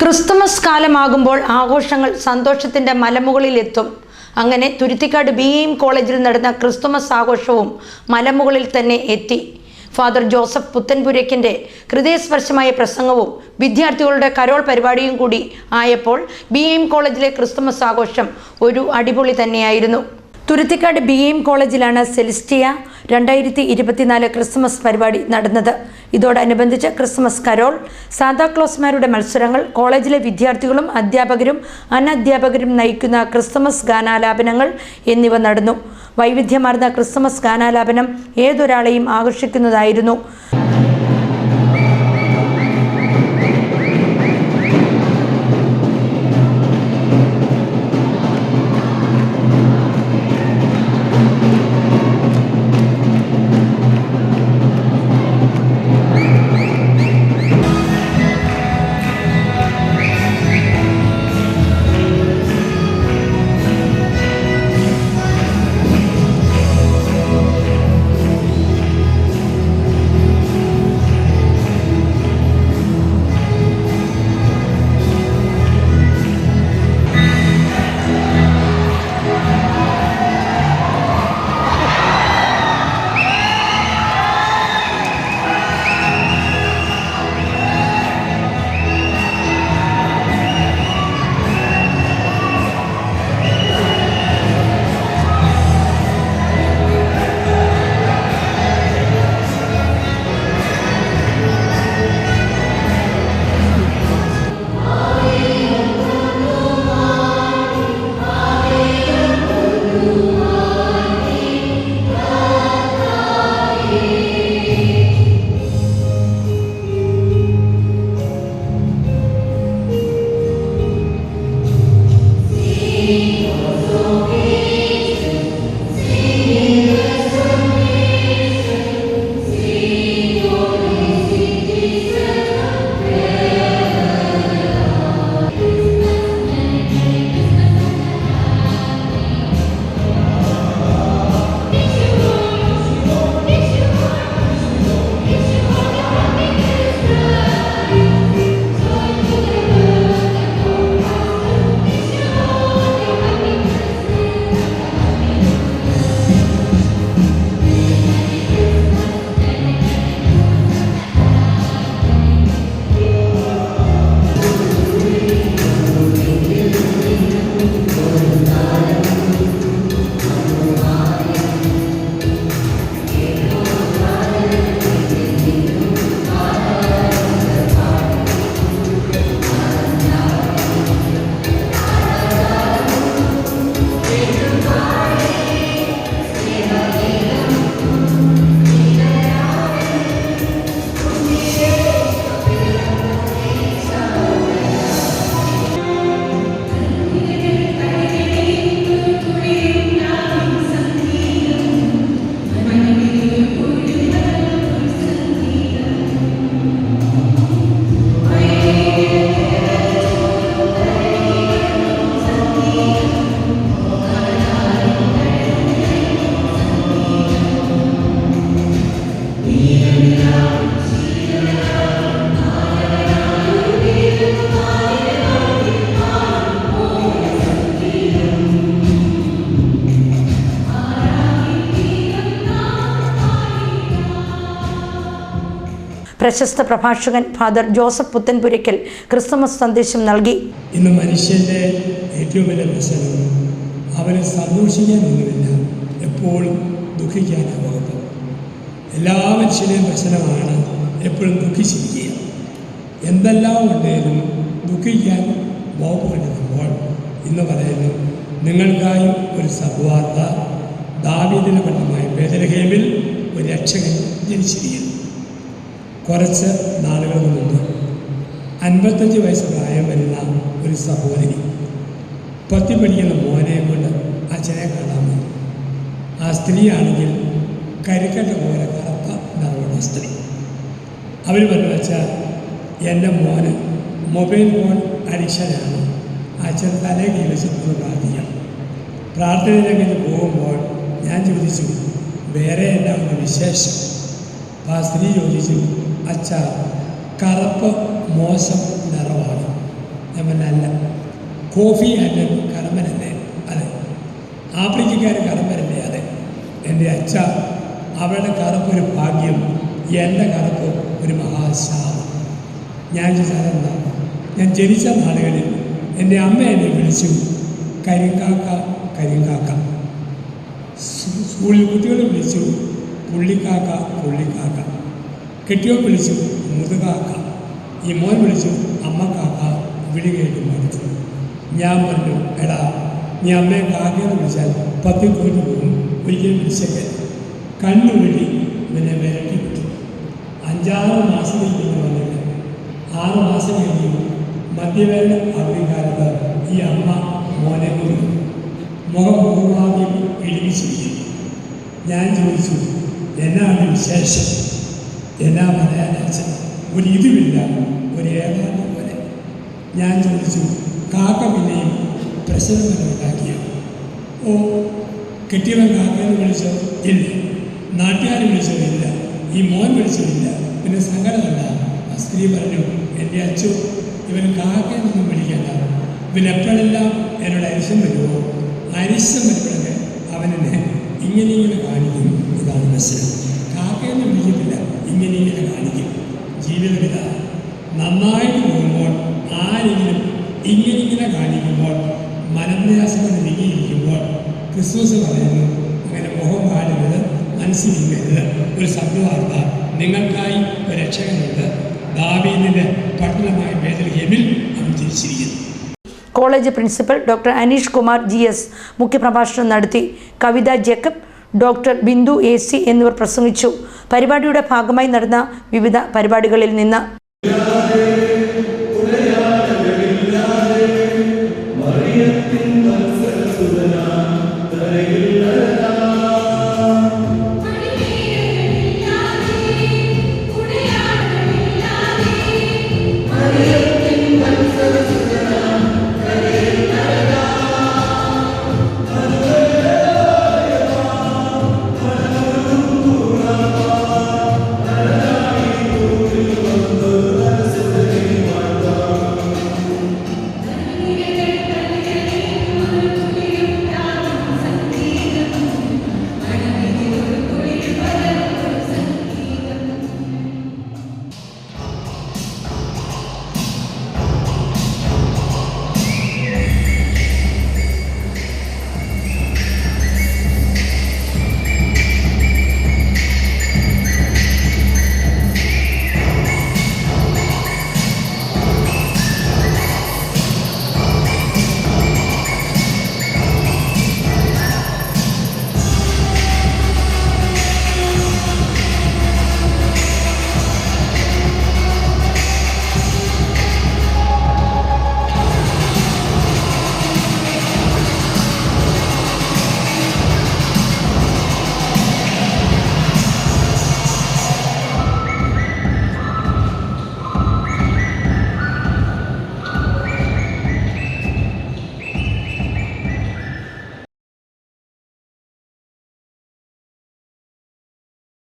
Christmas കാലമാകുമ്പോൾ ആഘോഷങ്ങൾ സന്തോഷത്തിൻ്റെ മലമുകളിലെത്തും. അങ്ങനെ തുരുത്തിക്കാട് BAM കോളേജിൽ നടന്ന ക്രിസ്തുമസ് ആഘോഷവും മലമുകളിൽ തന്നെ എത്തി. ഫാദർ ജോസഫ് പുത്തൻപുരയ്ക്കിൻ്റെ ഹൃദയസ്പർശമായ പ്രസംഗവും വിദ്യാർത്ഥികളുടെ കരോൾ പരിപാടിയും കൂടി ആയപ്പോൾ BAM കോളേജിലെ ക്രിസ്തുമസ് ആഘോഷം ഒരു അടിപൊളി തന്നെയായിരുന്നു. തുരുത്തിക്കാട് BAM കോളേജിലാണ് സെലിസ്റ്റിയ 2024 ക്രിസ്മസ് പരിപാടി നടന്നത്. ഇതോടനുബന്ധിച്ച് ക്രിസ്മസ് കരോൾ, സാന്താക്ലോസ്മാരുടെ മത്സരങ്ങൾ, കോളേജിലെ വിദ്യാർത്ഥികളും അധ്യാപകരും അനധ്യാപകരും നയിക്കുന്ന ക്രിസ്മസ് ഗാനാലാപനങ്ങൾ എന്നിവ നടന്നു. വൈവിധ്യമാർന്ന ക്രിസ്മസ് ഗാനാലാപനം ഏതൊരാളെയും ആകർഷിക്കുന്നതായിരുന്നു. പ്രശസ്ത പ്രഭാഷകൻ ഫാദർ ജോസഫ് പുത്തൻപുരയ്ക്കൽ ക്രിസ്തുമസ് സന്ദേശം നൽകി. ഇന്ന് മനുഷ്യൻ്റെ ഏറ്റവും വലിയ പ്രശ്നം അവന് സന്തോഷിക്കാനൊന്നുമില്ല, എപ്പോഴും ദുഃഖിക്കാനാണ് വകുപ്പ്. എല്ലാ മനുഷ്യൻ്റെയും പ്രശ്നമാണ് എപ്പോഴും ദുഃഖിച്ചിരിക്കുക. എന്തെല്ലാം ഉണ്ടെങ്കിലും ദുഃഖിക്കാൻ വകുപ്പ് കണ്ടെത്തുമ്പോൾ ഇന്ന് പറയുന്നു, നിങ്ങൾക്കായി ഒരു സദ്വാർത്ത, ദാവീദിന്റെ പട്ടണമായ ബേത്ലഹേമിൽ ഒരു രക്ഷകൻ ജനിച്ചിരിക്കുന്നു. കുറച്ച് നാളുകൾക്ക് മുമ്പ് 55 വയസ്സ് പ്രായം വരുന്ന ഒരു സഹോദരി 10 പഠിക്കുന്ന മോനെ കൊണ്ട് അച്ഛനെ കാണാൻ വന്നു. ആ സ്ത്രീയാണെങ്കിൽ കരിക്കട്ട പോലെ കറുത്ത നിറമുള്ള സ്ത്രീ. അവർ പറഞ്ഞു, വെച്ചാൽ എൻ്റെ മോന് മൊബൈൽ ഫോൺ അഡിക്ഷനാണ്, അച്ഛൻ തലേ കൈവശിട്ട് പ്രാർത്ഥിക്കണം. പ്രാർത്ഥനയിലേക്ക് പോകുമ്പോൾ ഞാൻ ചോദിച്ചു, വേറെ എന്താണ് വിശേഷം? അപ്പോൾ ആ സ്ത്രീ ചോദിച്ചു, അച്ഛ, കറുപ്പ് മോശം നിറമാണ്, കോഫി ആൻഡ് കടമ്പനല്ലേ? അതെ. ആഫ്രിക്കക്കാർ കടമ്പനല്ലേ? അതെ. എൻ്റെ അച്ഛ, അവരുടെ കറുപ്പൊരു ഭാഗ്യം, എൻ്റെ കറുപ്പ് ഒരു മഹാശാപം. ഞാൻ ചോദിച്ചാലെന്താ? ഞാൻ ജനിച്ച നാളുകളിൽ എൻ്റെ അമ്മ എന്നെ വിളിച്ചു കരിങ്കാക്ക കരിങ്കാക്ക. സ്കൂളിൽ കുട്ടികളെ വിളിച്ചു പുള്ളിക്കാക്ക പുള്ളിക്കാക്ക. കെട്ടിയോൻ വിളിച്ചു മുതുകാക്ക. ഈ മോൻ വിളിച്ചു അമ്മക്കാക്ക. വിളി കേട്ട് മടുത്തു. ഞാൻ പറഞ്ഞു, എടാ, നീ അമ്മയെ കാക്കയെന്ന് വിളിച്ചാൽ പത്തിക്കോട്ട് പോകും, ഒരിക്കലും വിളിച്ചേക്കെ. കണ്ണുവിളി ഇവനെ വിരട്ടി വിട്ടു. 5-6 മാസത്തേക്ക് വന്നില്ല. 6 മാസം കഴിഞ്ഞു മധ്യവേദന അവധിക്കാലത്ത് ഈ അമ്മ മോനെ കൊണ്ടു. മുഖമാദ്യം ഇടിപ്പിച്ചിരിക്കും. ഞാൻ ചോദിച്ചു, എന്നാണ് വിശേഷം? എന്നാ പറയാനച്ച? ഒരു ഇതുമില്ല, ഒരു ഏതാണ്ട് പോലെ. ഞാൻ ചോദിച്ചു, കാക്ക പിന്നെയും പ്രശ്നം ഉണ്ടാക്കിയ? ഓ, കെട്ടിയവൻ കാക്കയെന്ന് വിളിച്ചോ? ഇല്ല. നാട്ടുകാർ വിളിച്ചോ? ഇല്ല. ഈ മോൻ വിളിച്ചില്ല. പിന്നെ സങ്കടമല്ല. ആ സ്ത്രീ പറഞ്ഞു, എൻ്റെ അച്ചു, ഇവൻ കാക്കയെന്നൊന്നും വിളിക്കണ്ട. ഇവനെപ്പോഴെല്ലാം എന്നോട് അരിശം വരുമോ? അരിശം വരുമ്പോഴൊക്കെ അവനെന്നെ ഇങ്ങനെ കാണിക്കും. ഇതാണ് പ്രശ്നം. കാക്കയെന്ന് വിളിക്കത്തില്ല, ഇങ്ങനെ കാണിക്കും. ജീവിതവിധ നന്നായിട്ട് പോകുമ്പോൾ ആരെങ്കിലും ഇങ്ങനെ കാണിക്കുമ്പോൾ, മനപ്രയാസം കൊണ്ട് നീങ്ങിയിരിക്കുമ്പോൾ ക്രിസ്തുസ് പറയുന്നു, അങ്ങനെ മുഖം പാടരുത്, മനസ്സിലിരിക്കരുത്. ഒരു സത്യവാർത്ത നിങ്ങൾക്കായി ഒരു രക്ഷകനുണ്ട്. ദാവീദിന്റെ പട്ടണമായ ബേത്ലഹേമിൽ അവൻ ജനിച്ചിരിക്കുന്നു. College principal doctor Anish Kumar GS മുഖ്യപ്രഭാഷണം നടത്തി. Kavitha Jacob, doctor Bindu AC എന്നിവർ പ്രസംഗിച്ചു. പരിപാടിയുടെ ഭാഗമായി നടന്ന വിവിധ പരിപാടികളിൽ നിന്ന്